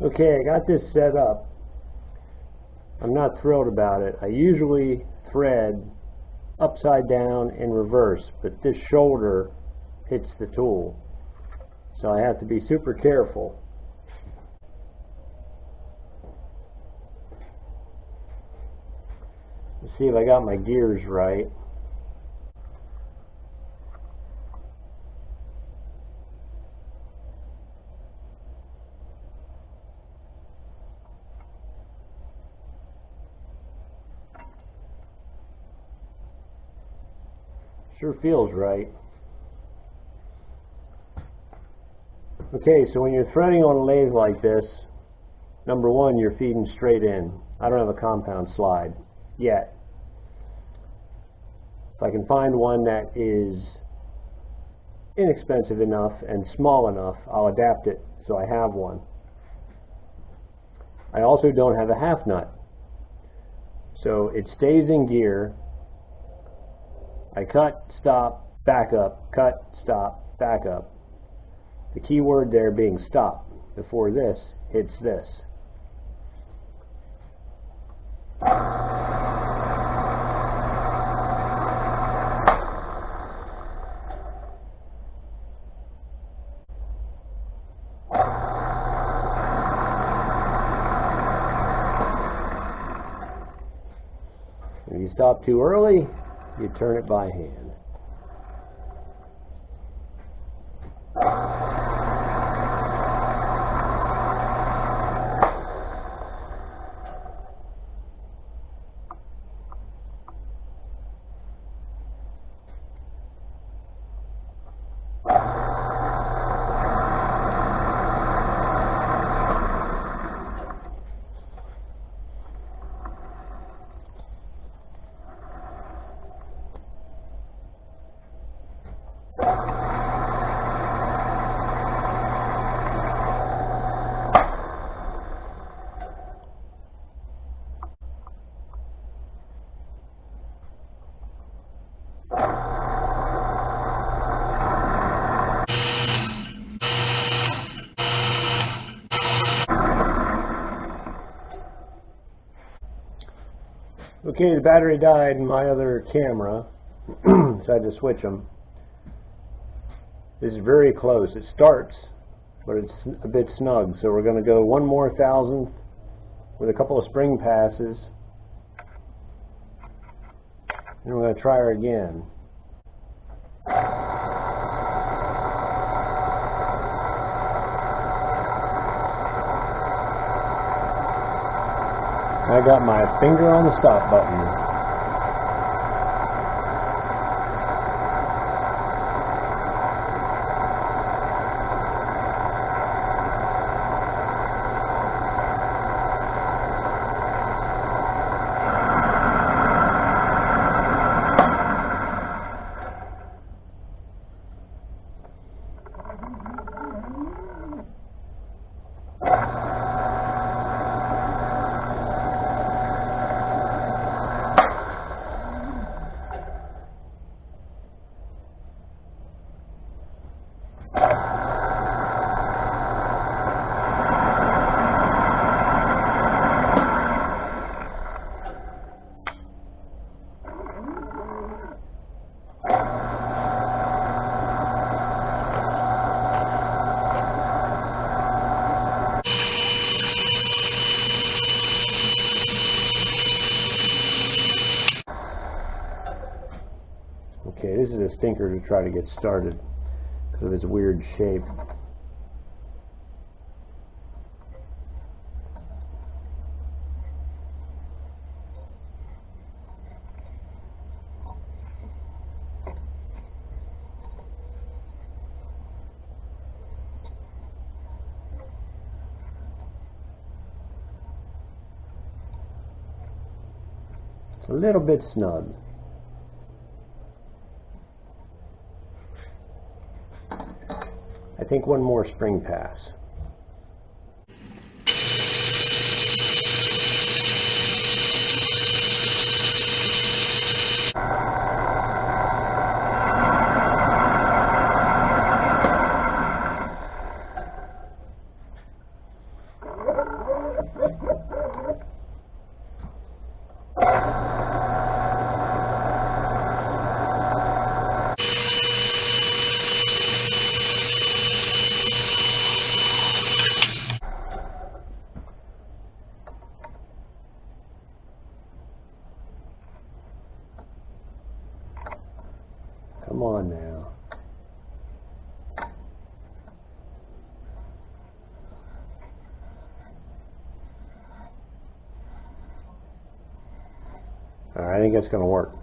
Okay, I got this set up. I'm not thrilled about it. I usually thread upside down in reverse, but this shoulder hits the tool, so I have to be super careful. Let's see if I got my gears right. Sure feels right. Okay, so when you're threading on a lathe like this, number one, you're feeding straight in. I don't have a compound slide yet. If I can find one that is inexpensive enough and small enough, I'll adapt it so I have one. I also don't have a half nut, so it stays in gear. I cut, stop, back up, cut, stop, back up. The key word there being stop before this hits this. If you stop too early, you turn it by hand. Okay, the battery died in my other camera, so I had to switch them. This is very close. It starts, but it's a bit snug, so we're going to go one more thousandth with a couple of spring passes, and we're going to try her again. I got my finger on the stop button. Okay, this is a stinker to try to get started because of its weird shape. It's a little bit snug. I think one more spring pass. think that's going to work.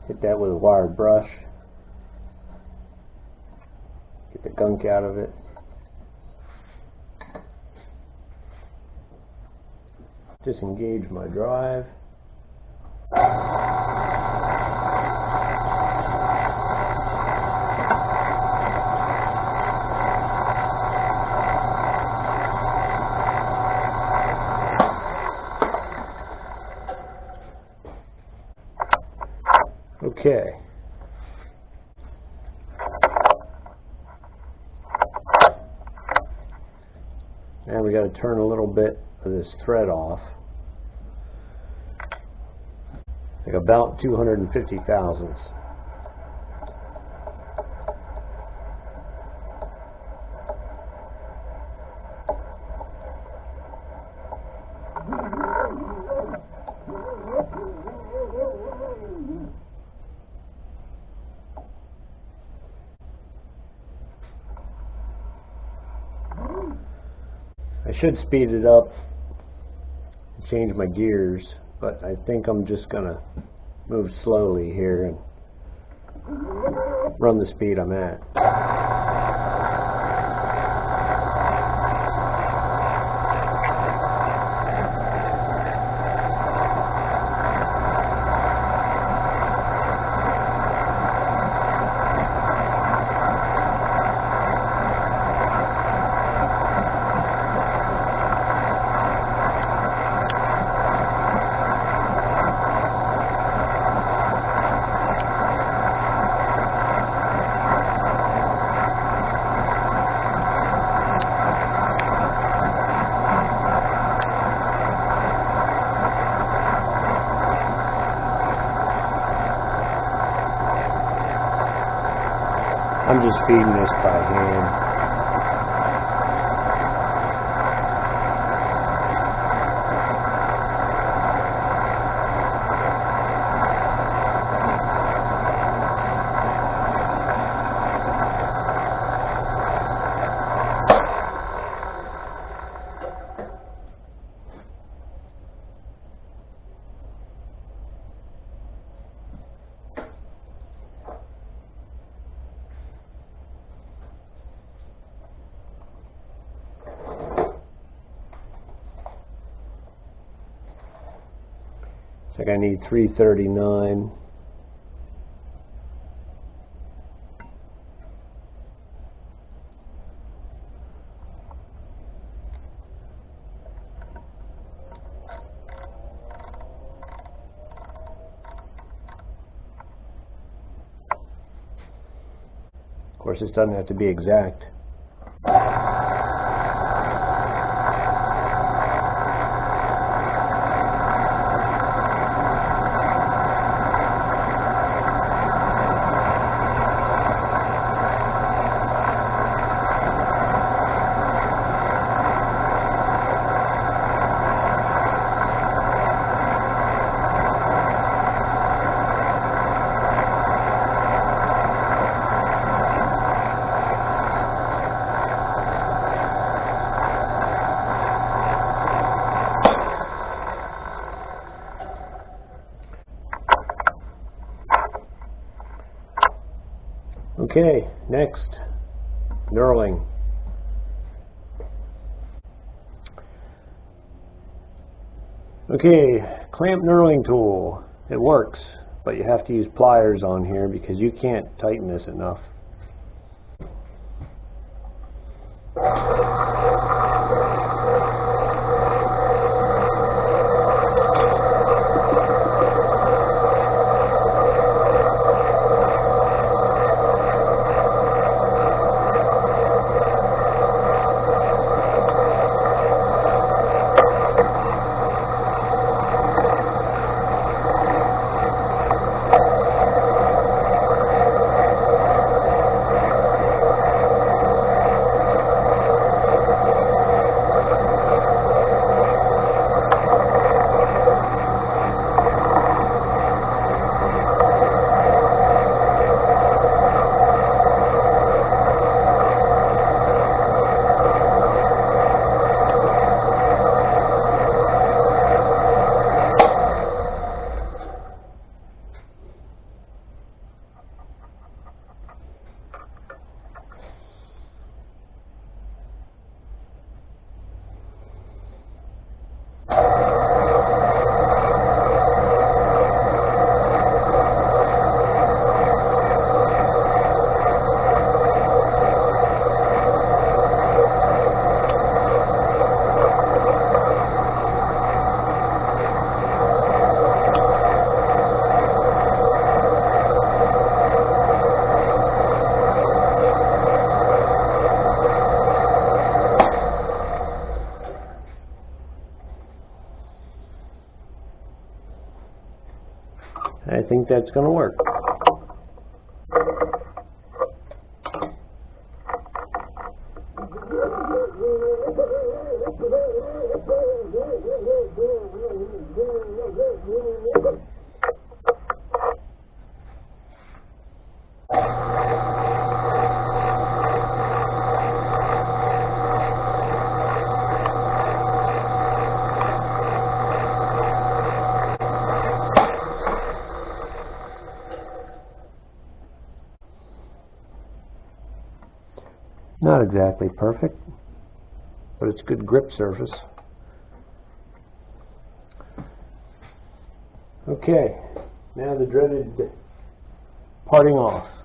Hit that with a wired brush. Get the gunk out of it. Disengage my drive. Okay. Now we got to turn a little bit of this thread off. Like about 250 thousandths. I should speed it up and change my gears, but I think I'm just gonna move slowly here and run the speed I'm at. I'm just feeding this by hand. It's like I need 339. Of course, this doesn't have to be exact. Okay, next, knurling. Okay, clamp knurling tool. It works, but you have to use pliers on here because you can't tighten this enough. think that's going to work. Not exactly perfect, but it's good grip surface. Okay, now the dreaded parting off.